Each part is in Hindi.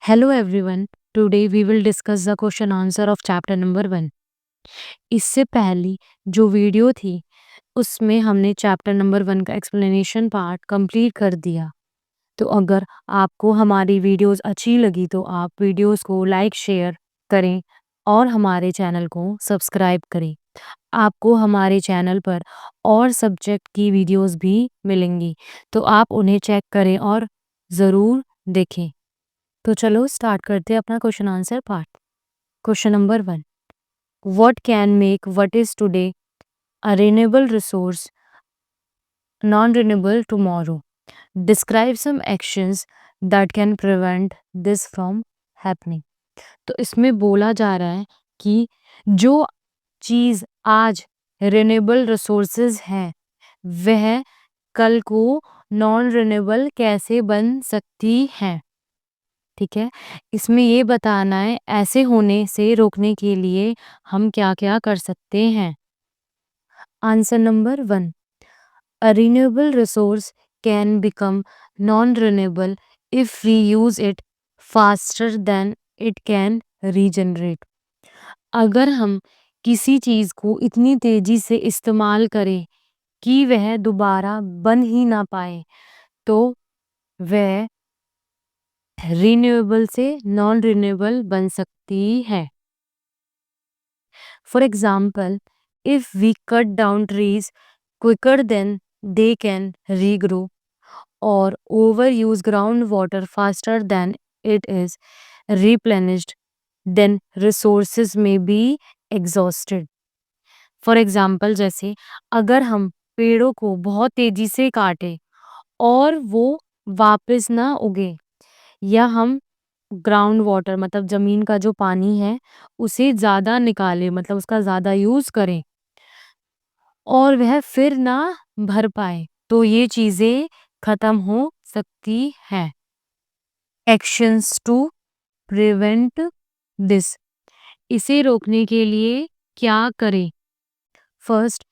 Hello everyone. Today we will discuss the question answer of chapter number 1. इससे पहली जो वीडियो थी उसमें हमने चैप्टर नंबर 1 का एक्सप्लेनेशन पार्ट कंप्लीट कर दिया। तो अगर आपको हमारी वीडियोस अच्छी लगी तो आप वीडियोस को लाइक शेयर करें और हमारे चैनल को सब्सक्राइब करें। आपको हमारे चैनल पर और सब्जेक्ट की वीडियोस भी मिलेंगी, तो आप उन्हें चेक करें और ज़रूर देखें। तो चलो स्टार्ट करते हैं अपना question answer part. Question number 1, what can make what is today a renewable resource non renewable tomorrow? Describe some actions that can prevent this from happening. तो इसमें बोला जा रहा है कि जो चीज़ आज रिन्यूएबल रिसोर्सेज है वह कल को नॉन रिन्यूएबल कैसे बन सकती है। ठीक है, इसमें ये बताना है ऐसे होने से रोकने के लिए हम क्या-क्या कर सकते हैं। Answer number 1, a renewable resource can become non renewable if we use it faster than it can regenerate. अगर हम किसी चीज़ को इतनी तेजी से इस्तेमाल करें कि वह दोबारा बन ही ना पाए, तो वह रिन्यूएबल से नॉन रिन्यूएबल बन सकती है। For example, if we cut down trees quicker than they can regrow or overuse groundwater faster than it is replenished, then resources may be exhausted. For example, जैसे अगर हम पेड़ों को बहुत तेजी से काटें और वो वापस ना उगे, या हम ग्राउंड वाटर मतलब ज़मीन का जो पानी है उसे ज़्यादा निकालें, मतलब उसका ज़्यादा यूज़ करें और वह फिर ना भर पाए, तो ये चीज़ें ख़त्म हो सकती हैं। एक्शंस टू प्रिवेंट दिस, इसे रोकने के लिए क्या करें? First,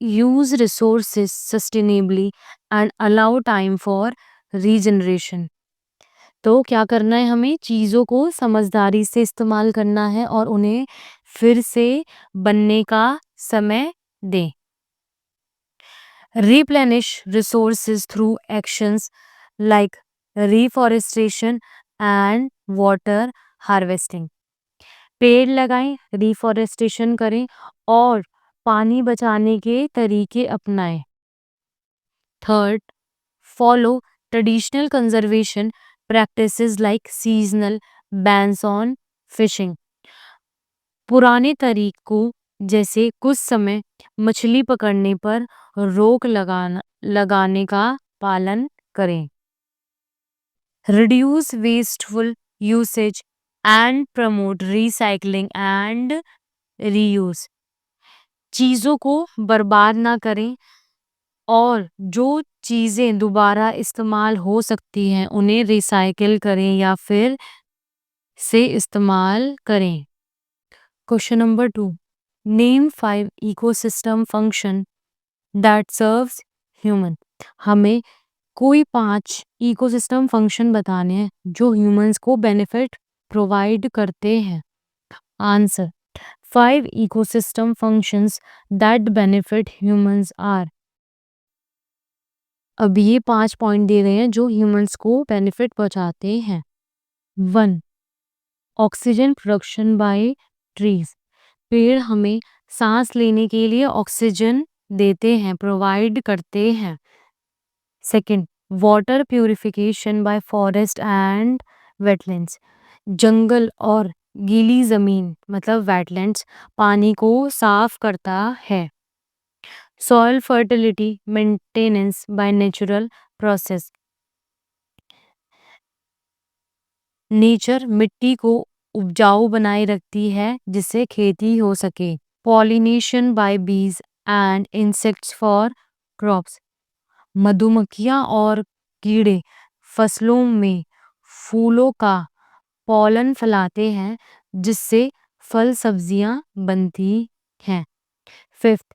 use resources sustainably and allow time for regeneration. तो क्या करना है, हमें चीज़ों को समझदारी से इस्तेमाल करना है और उन्हें फिर से बनने का समय दें। Replenish resources through actions like reforestation and water harvesting. पेड़ लगाएं, रिफॉरेस्टेशन करें और पानी बचाने के तरीके अपनाएं। Third, follow traditional conservation practices like seasonal bans on fishing. पुराने तरीकों जैसे कुछ समय मछली पकड़ने पर रोक लगाने का पालन करें। Reduce wasteful usage and promote recycling and reuse. चीज़ों को बर्बाद ना करें और जो चीज़ें दोबारा इस्तेमाल हो सकती हैं उन्हें रिसाइकिल करें या फिर से इस्तेमाल करें। Question number 2, name 5 ecosystem function that serves human. हमें कोई 5 इकोसिस्टम फंक्शन बताने हैं जो ह्यूमंस को बेनिफिट प्रोवाइड करते हैं। Answer, 5 ecosystem functions that benefit humans are. अब ये 5 पॉइंट दिए गए हैं जो ह्यूमंस को बेनिफिट पहुंचाते हैं। 1, ऑक्सीजन प्रोडक्शन बाय ट्रीज। पेड़ हमें सांस लेने के लिए ऑक्सीजन देते हैं, प्रोवाइड करते हैं। Second, water purification by forest and wetlands. जंगल और गीली जमीन मतलब वेटलैंड्स पानी को साफ करता है। Soil fertility maintenance by natural process. Nature मिट्टी को उपजाऊ बनाए रखती है जिससे खेती हो सके। पॉलिनेशन बाय बीज एंड इंसेक्ट्स फॉर क्रॉप्स। मधुमक्खियाँ और कीड़े फसलों में फूलों का पॉलन फैलाते हैं जिससे फल सब्जियां बनती हैं। Fifth,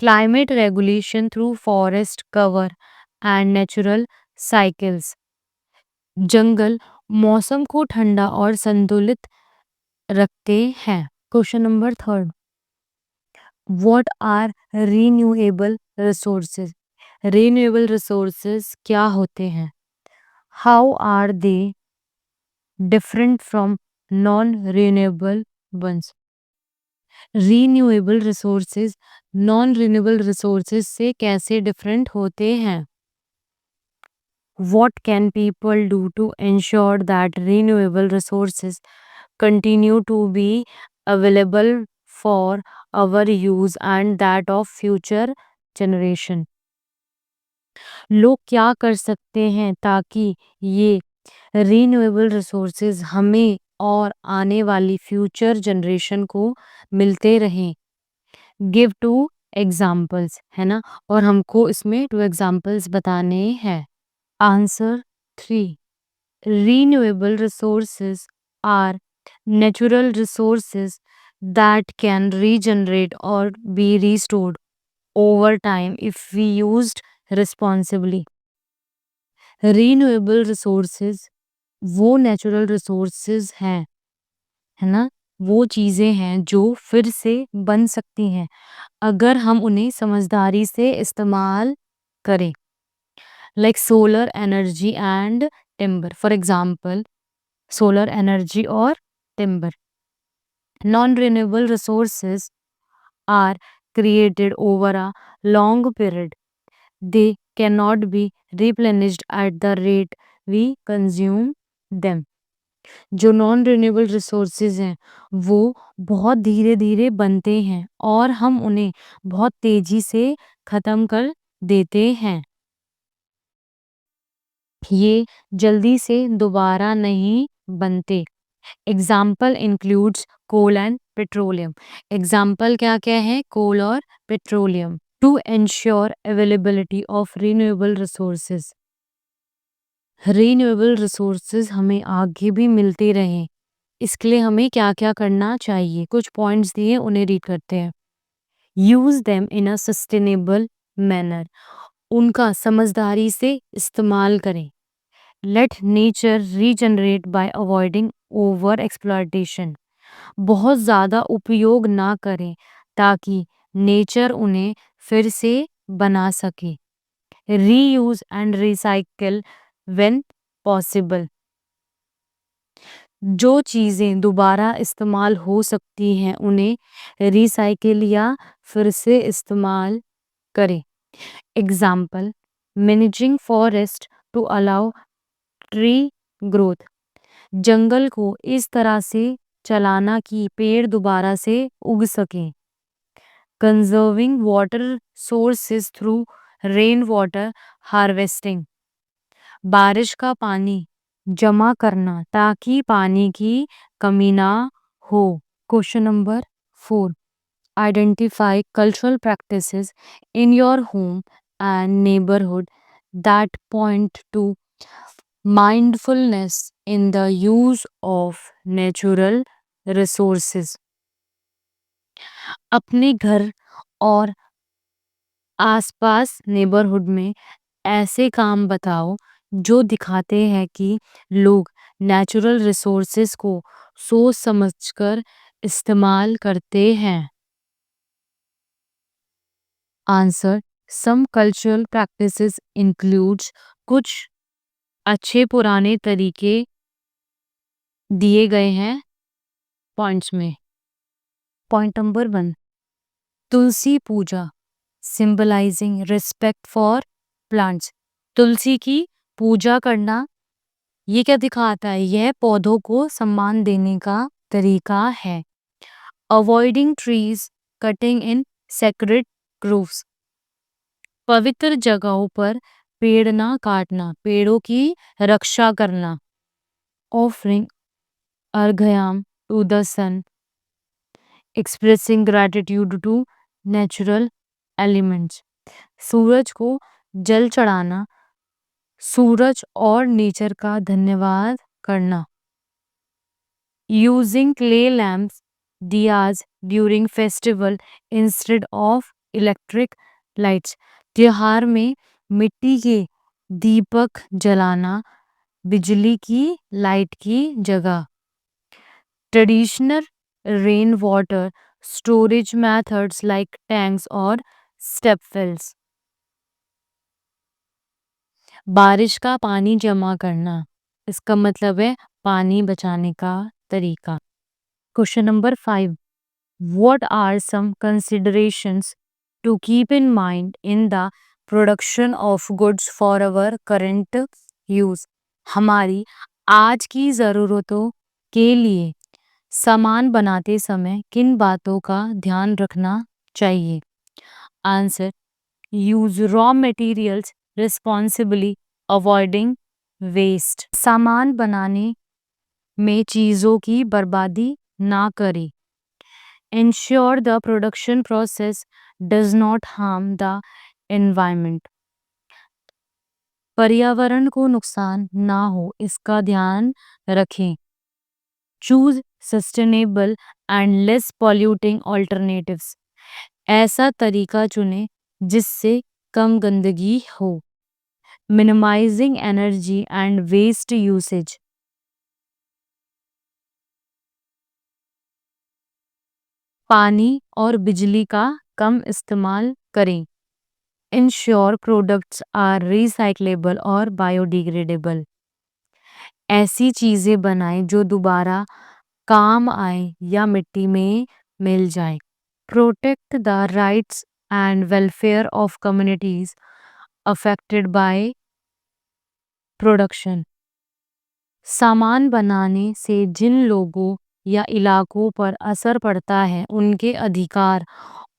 climate regulation through forest cover and natural cycles. जंगल मौसम को ठंडा और संतुलित रखते हैं। Question number 3, what are renewable resources? Renewable resources क्या होते हैं? How are they different from non renewable ones? Renewable resources non renewable resources से कैसे डिफरेंट होते हैं? What can people do to ensure that renewable resources continue to be available for our use and that of future generation? लोग क्या कर सकते हैं ताकि ये रीन्यूएबल रिसोर्सेज हमें और आने वाली फ्यूचर जनरेशन को मिलते रहें? गिव टू एग्जाम्पल्स, है ना? और हमको इसमें 2 एग्जाम्पल्स बताने हैं। Answer 3, renewable resources are natural resources that can regenerate or be restored over time if we used responsibly. Renewable resources वो नेचुरल रिसोर्सेज हैं, है ना? वो चीज़ें हैं जो फिर से बन सकती हैं अगर हम उन्हें समझदारी से इस्तेमाल करें। Like solar energy and timber, for example solar energy or timber. Non-renewable resources are created over a long period. They cannot be replenished at the rate we consume them. जो नॉन रिन्यूएबल रिसोर्सेज हैं वो बहुत धीरे धीरे बनते हैं और हम उन्हें बहुत तेजी से खत्म कर देते हैं। ये जल्दी से दोबारा नहीं बनते। Example includes coal and petroleum. Example क्या क्या है? कोल और petroleum. To ensure availability of renewable resources, renewable resources हमें आगे भी मिलते रहें, इसके लिए हमें क्या क्या करना चाहिए? कुछ पॉइंट्स दिए, उन्हें रीड करते हैं। Use them in a sustainable manner, उनका समझदारी से इस्तेमाल करें। Let nature regenerate bye avoiding over exploitation, बहुत ज़्यादा उपयोग ना करें ताकि नेचर उन्हें फिर से बना सके। Reuse and recycle when possible, जो चीज़ें दोबारा इस्तेमाल हो सकती हैं उन्हें रिसाइकिल या फिर से इस्तेमाल करें। Example, managing forest to allow tree growth, जंगल को इस तरह से चलाना कि पेड़ दोबारा से उग सकें। Conserving water sources through rain water harvesting, बारिश का पानी जमा करना ताकि पानी की कमी ना हो। Question number 4, identify cultural practices in your home and neighbourhood that point two mindfulness in the use of natural resources. अपने घर और आसपास नेबरहुड में ऐसे काम बताओ जो दिखाते हैं कि लोग नेचुरल रिसोर्सेज को सोच समझकर इस्तेमाल करते हैं। Answer, some cultural practices includes, कुछ अच्छे पुराने तरीके दिए गए हैं पॉइंट्स में। Point number 1, tulsi puja, symbolising respect for plants. तुलसी की पूजा करना ये क्या दिखाता है? यह पौधों को सम्मान देने का तरीका है। Avoiding trees cutting in sacred groves, पवित्र जगहों पर पेड़ ना काटना, पेड़ों की रक्षा करना। Offering arghyam to the sun, expressing gratitude to natural elements, सूरज को जल चढ़ाना, सूरज और नेचर का धन्यवाद करना। Using clay lamps, diyas during festival instead of electric lights, त्योहार में मिट्टी के दीपक जलाना बिजली की, लाइट की जगह। Traditional rain water storage methods like tanks और स्टेप वेल्स। बारिश का पानी जमा करना, इसका मतलब है पानी बचाने का तरीका। Question number 5, what are some considerations to keep in mind in the production of goods for our current use? हमारी आज की ज़रूरतों के लिए सामान बनाते समय किन बातों का ध्यान रखना चाहिए? Answer, use raw materials responsibly, avoiding waste. सामान बनाने में चीज़ों की बर्बादी ना करें। Ensure the production process does not harm the environment. पर्यावरण को नुकसान ना हो इसका ध्यान रखें। Choose sustainable and less polluting alternatives. ऐसा तरीका चुनें जिससे कम गंदगी हो। Minimizing energy and waste usage. पानी और बिजली का कम इस्तेमाल करें। Ensure products are recyclable और biodegradable. ऐसी चीजें बनाएं जो दोबारा काम आए या मिट्टी में मिल जाए। Protect the rights and welfare of communities affected by production. सामान बनाने से जिन लोगों या इलाकों पर असर पड़ता है उनके अधिकार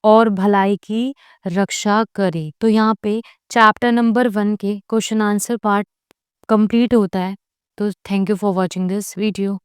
और भलाई की रक्षा करें। तो यहाँ पे चैप्टर नंबर 1 के क्वेश्चन आंसर पार्ट कंप्लीट होता है। तो thank you for watching this video.